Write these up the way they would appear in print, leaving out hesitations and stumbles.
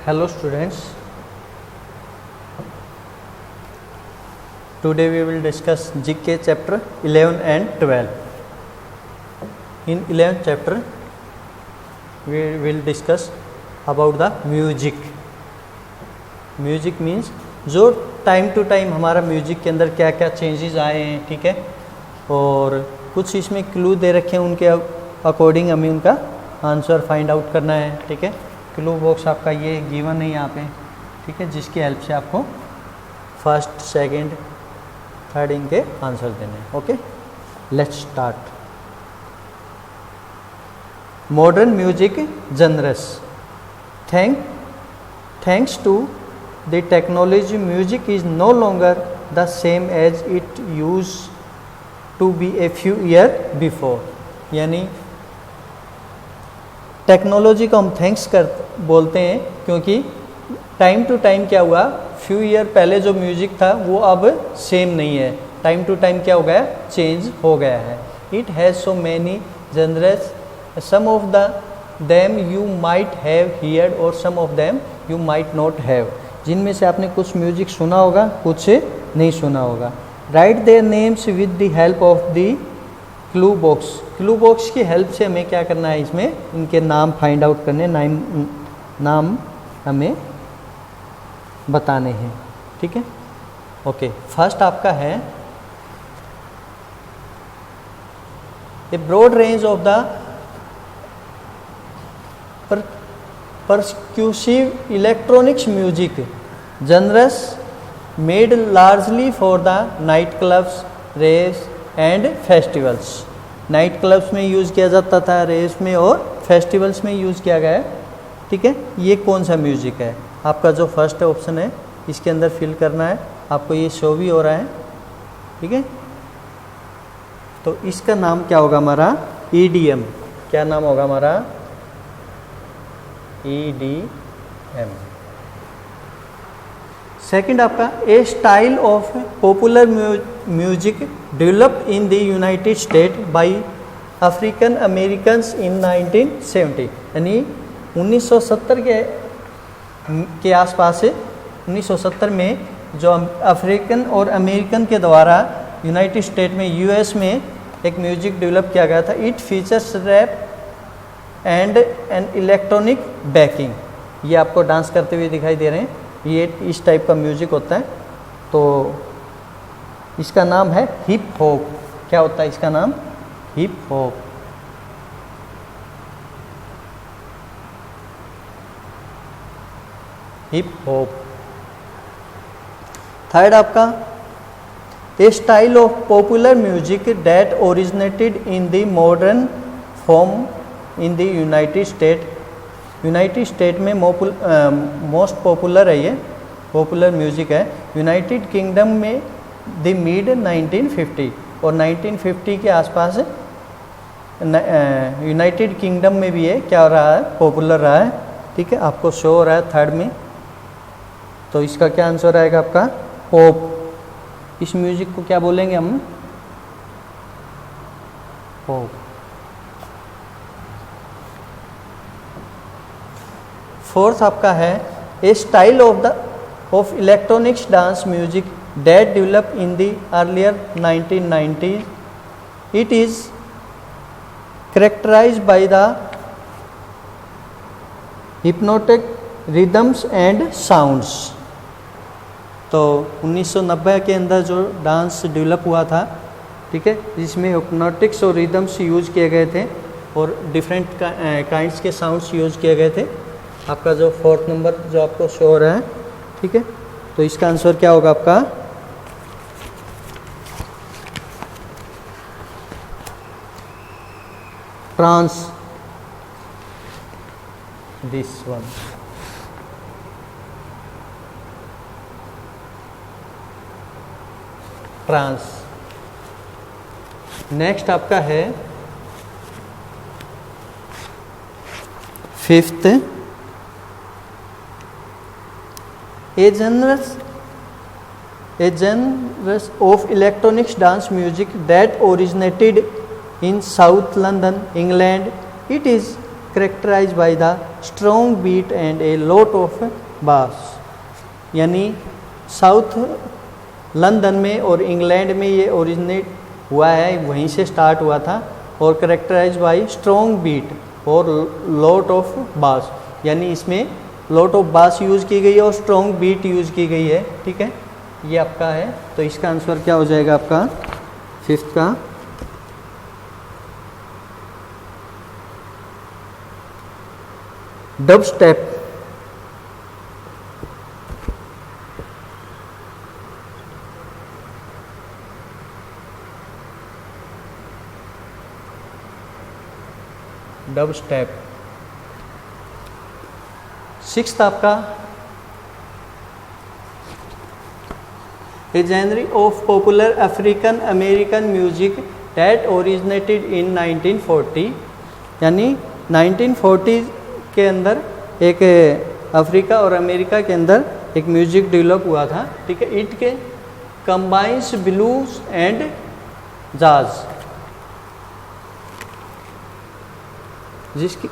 Hello students, today we will discuss GK chapter 11 and 12. In 11th chapter we will discuss about the music. Music means जो time to time हमारा music के अंदर क्या क्या changes आए हैं, ठीक है, और कुछ इसमें क्लू दे रखे हैं, उनके अकॉर्डिंग हमें उनका आंसर फाइंड आउट करना है, ठीक है। क्लू बॉक्स आपका ये गिवन है यहाँ पे, ठीक है, जिसकी हेल्प से आपको फर्स्ट सेकंड थर्ड इनके आंसर देने हैं। Okay, let's start. Modern music genres. Thanks to the technology music is no longer the same as it use to be a few year before. यानी टेक्नोलॉजी को हम thanks कर बोलते हैं क्योंकि टाइम टू टाइम क्या हुआ, फ्यू ईयर पहले जो म्यूजिक था वो अब सेम नहीं है, टाइम टू टाइम क्या हो गया, चेंज हो गया है। It has so many genres, some of the them you might have heard और some of them you might not have. जिनमें से आपने कुछ म्यूजिक सुना होगा, कुछ नहीं सुना होगा। Right their names with the help of the clue box. Clue box की हेल्प से हमें क्या करना है, इसमें इनके नाम फाइंड आउट करने, नाम हमें बताने हैं, ठीक है। ओके, फर्स्ट आपका है a broad range of the percussive electronics music genres made largely for the night clubs, raves and festivals. Night clubs में यूज़ किया जाता था, रेव्स में और फेस्टिवल्स में यूज़ किया गया है, ठीक है। ये कौन सा म्यूजिक है? आपका जो फर्स्ट ऑप्शन है इसके अंदर फिल करना है, आपको ये शो भी हो रहा है, ठीक है। तो इसका नाम क्या होगा हमारा? EDM। क्या नाम होगा हमारा? EDM। सेकंड आपका a style of popular music developed in the United States by African Americans in 1970। यानी 1970 के आसपास से 1970 में जो अफ्रीकन और अमेरिकन के द्वारा यूनाइटेड स्टेट में, US में एक म्यूजिक डेवलप किया गया था। It features rap and an electronic backing. ये आपको डांस करते हुए दिखाई दे रहे हैं, ये इस टाइप का म्यूजिक होता है। तो इसका नाम है हिप हॉप। क्या होता है इसका नाम? Hip hop. Hip hop. Third आपका a style of popular music that originated in the modern form in the United States. United States में मोस्ट पॉपुलर है, ये पॉपुलर म्यूजिक है। यूनाइटेड किंगडम में द मिड 1950 और 1950 के आसपास यूनाइटेड किंगडम में भी ये क्या रहा है, पॉपुलर रहा है, ठीक है। आपको शो हो रहा है थर्ड में। तो इसका क्या आंसर आएगा आपका? पॉप। इस म्यूजिक को क्या बोलेंगे हम? पॉप। फोर्थ आपका है a style of electronics dance music that develop in the earlier 1990s। It is characterized by the hypnotic rhythms and sounds. तो 1990 के अंदर जो डांस डेवलप हुआ था, ठीक है, जिसमें हिप्नोटिक्स और रिदम्स यूज किए गए थे और डिफरेंट काइंड्स के साउंड्स यूज किए गए थे। आपका जो फोर्थ नंबर जो आपको शो हो रहा है, ठीक है, तो इसका आंसर क्या होगा आपका? Trans. This one. Trans. Next आपका है fifth A genre of electronics dance music that originated in South London, England. It is characterized by the strong beat and a lot of bass। यानी south London में और England में ये originate हुआ है, वहीं से स्टार्ट हुआ था। और करेक्टराइज बाय स्ट्रॉन्ग बीट और लॉट ऑफ बास, यानी इसमें लॉट ऑफ बास यूज़ की गई है और स्ट्रॉन्ग बीट यूज़ की गई है। ठीक है, ये आपका है। तो इसका आंसर क्या हो जाएगा आपका फिफ्थ का dubstep. Dubstep. Sixth आपका a genre of popular African American music that originated in 1940। यानी 1940 के अंदर एक अफ्रीका और अमेरिका के अंदर एक म्यूजिक डेवलप हुआ था। ठीक है, इट के कंबाइंस ब्लूज एंड जाज, जिसकी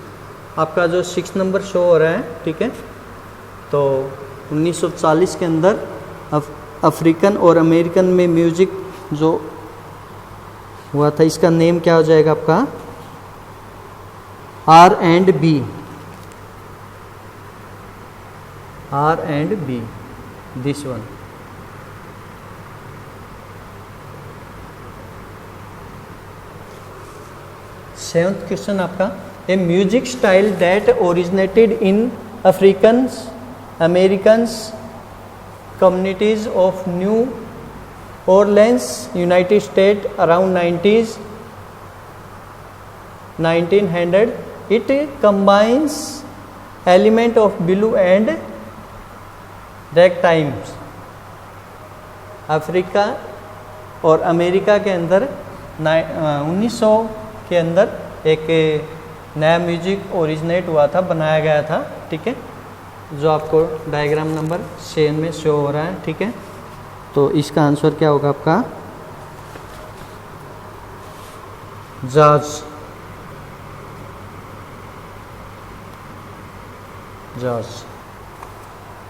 आपका जो 6 नंबर शो हो रहा है। ठीक है, तो 1940 के अंदर अफ्रीकन और अमेरिकन में म्यूजिक जो हुआ था, इसका नेम क्या हो जाएगा आपका R&B। R&B, this one. Seventh question आपका a music style that originated in Africans Americans communities of New Orleans United States around 1900। It combines element of blue and ragtimes. Africa और अमेरिका के अंदर 1900 के अंदर एक नया म्यूजिक ओरिजिनेट हुआ था, बनाया गया था। ठीक है, जो आपको डायग्राम नंबर 6 में शो हो रहा है। ठीक है, तो इसका आंसर क्या होगा आपका जाज। जाज।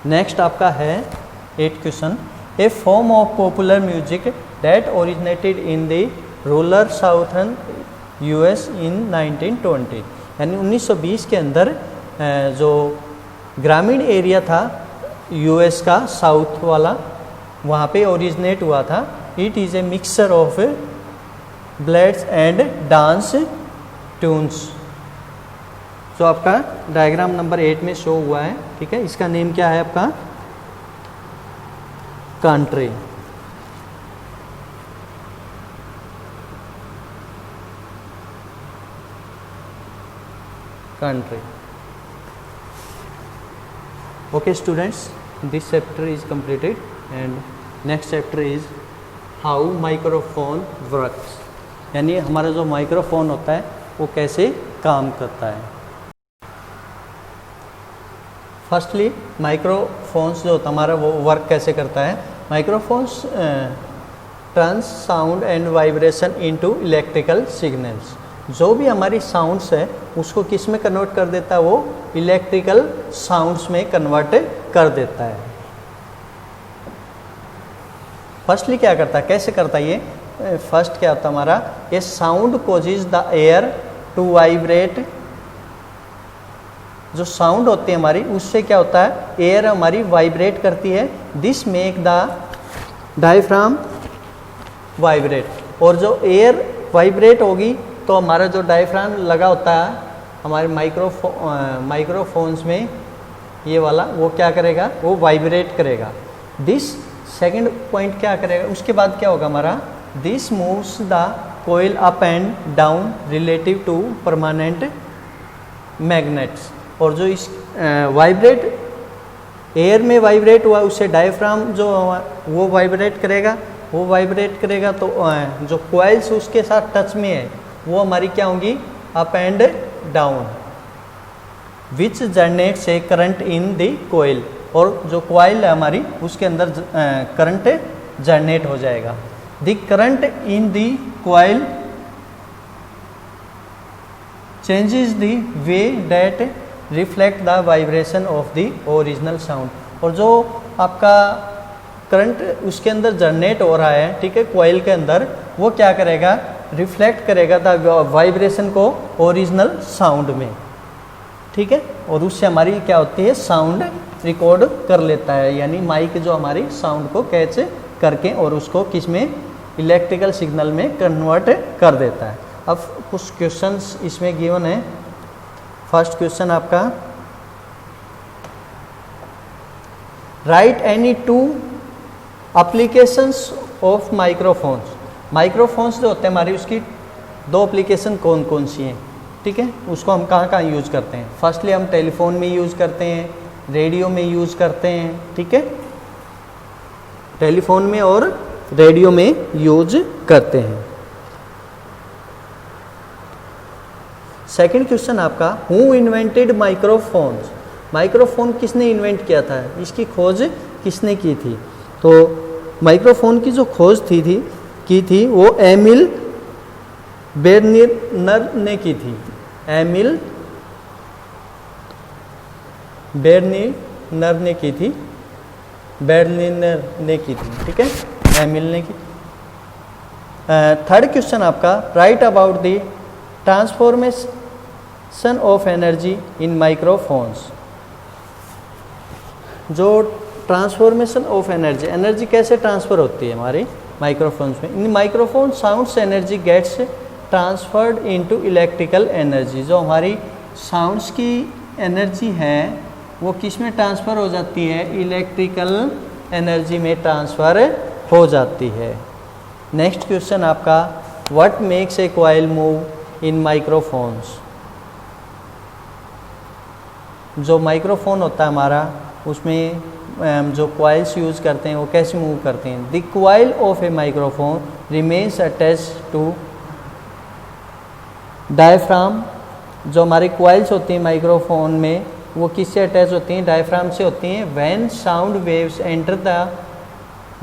नेक्स्ट आपका है 8th question a form of popular music that originated in the rural southern US in 1920। यानी 1920 के अंदर जो ग्रामीण एरिया था यूएस का साउथ वाला, वहाँ पे ओरिजिनेट हुआ था। It is a mixture of blades and dance tunes, जो आपका डायग्राम नंबर 8 में शो हुआ है। ठीक है, इसका नेम क्या है आपका country. country। Okay students, this chapter is completed and next chapter is how microphone works। यानी हमारा जो माइक्रोफोन होता है वो कैसे काम करता है। फर्स्टली माइक्रोफोन्स जो होता है हमारा वो वर्क कैसे करता है। Microphones turns sound and vibration into electrical signals. जो भी हमारी साउंड्स है उसको किस में कन्वर्ट कर देता है, वो इलेक्ट्रिकल साउंड्स में कन्वर्ट कर देता है। फर्स्टली क्या करता है, कैसे करता है ये। फर्स्ट क्या होता है हमारा, ये sound causes the air to vibrate. जो साउंड होती है हमारी उससे क्या होता है, एयर हमारी वाइब्रेट करती है। This make the diaphragm vibrate. और जो एयर वाइब्रेट होगी तो हमारा जो डायफ्राम लगा होता है हमारे माइक्रोफोन्स में, ये वाला, वो क्या करेगा, वो वाइब्रेट करेगा। दिस सेकंड पॉइंट क्या करेगा, उसके बाद क्या होगा हमारा, this moves the coil up and down relative to permanent magnets. और जो इस वाइब्रेट एयर में वाइब्रेट हुआ उससे डायफ्राम जो वो वाइब्रेट करेगा, वो वाइब्रेट करेगा तो जो कोयल्स उसके साथ टच में है वो हमारी क्या होंगी, up and down, which generates a current in the coil. और जो कोयल है हमारी उसके अंदर करंट जनरेट हो जाएगा। The current in the coil changes the way that reflect the vibration of the original sound। और जो आपका करंट उसके अंदर जनरेट हो रहा है, ठीक है, कॉइल के अंदर, वो क्या करेगा, रिफ्लेक्ट करेगा द वाइब्रेशन को ओरिजिनल साउंड में, ठीक है, और उससे हमारी क्या होती है, साउंड रिकॉर्ड कर लेता है, यानी माइक जो हमारी साउंड को कैच करके और उसको किस में, इलेक्ट्रिकल सिग्नल में कन्वर्ट कर देता है। अब कुछ क्वेश्चंस इसमें गिवन है। फर्स्ट क्वेश्चन आपका, right any two applications of microphones. Microphones जो होते हैं हमारी, उसकी दो एप्लीकेशन कौन कौन सी हैं, ठीक है, उसको हम कहाँ कहाँ यूज़ करते हैं। फर्स्टली हम टेलीफोन में यूज़ करते हैं, रेडियो में यूज़ करते हैं, ठीक है, टेलीफोन में और रेडियो में यूज करते हैं। सेकंड क्वेश्चन आपका, हु इन्वेंटेड माइक्रोफोन्स। माइक्रोफोन किसने इन्वेंट किया था, इसकी खोज किसने की थी। तो माइक्रोफोन की जो खोज की थी वो एमिल बेर्निनर ने की थी। एमिल बेर्निनर ने की थी, बेर्निनर ने की थी, ठीक है, एमिल ने की। थर्ड क्वेश्चन आपका, write about the transformation of energy in microphones. जो ट्रांसफॉर्मेशन ऑफ एनर्जी, एनर्जी कैसे ट्रांसफ़र होती है हमारे माइक्रोफोन्स में। In microphone sounds energy gets transferred into electrical energy. जो हमारी साउंड्स की एनर्जी है वो किस में ट्रांसफ़र हो जाती है, इलेक्ट्रिकल एनर्जी में ट्रांसफ़र हो जाती है। नेक्स्ट क्वेश्चन आपका, what makes a coil move in microphones. जो माइक्रोफोन होता है हमारा, उसमें जो कॉइल्स यूज़ करते हैं वो कैसे मूव करते हैं। The coil of a microphone remains attached to diaphragm. जो हमारी कॉइल्स होती हैं माइक्रोफोन में, वो किससे अटैच होती हैं, डायफ्राम से होती हैं। When sound waves enter the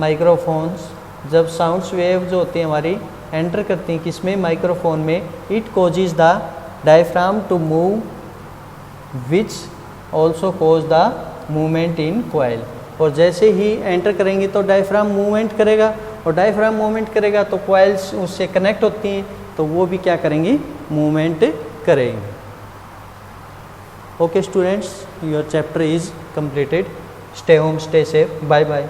microphones, जब साउंड्स वेव जो होती हैं हमारी एंटर करती हैं किसमें, माइक्रोफोन में, it causes the diaphragm to move which also cause the movement in coil. और जैसे ही एंटर करेंगे तो डायफ्राम मूवमेंट करेगा, और डायफ्राम मूवमेंट करेगा तो कॉइल्स उससे कनेक्ट होती हैं, तो वो भी क्या करेंगी, मूवमेंट करेंगे। Okay students, your chapter is completed. Stay home, stay safe, bye bye.